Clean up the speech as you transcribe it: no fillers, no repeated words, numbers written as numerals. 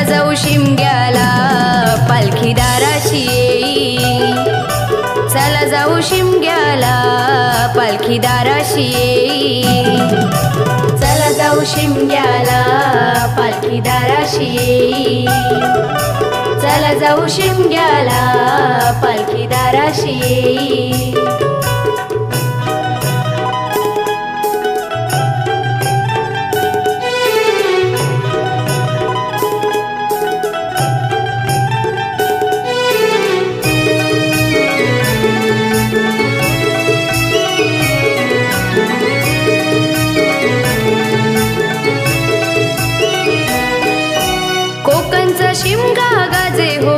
जाऊ शिमग्याला पालखी दाराशी येई, चला जाऊ शिमग्याला पालखी दाराशी येई, चला जाऊ शिमग्याला पालखी दाराशी येई, चला जाऊ शिमग्याला पालखी दाराशी येई। कोकणचा शिमगा गाजे हो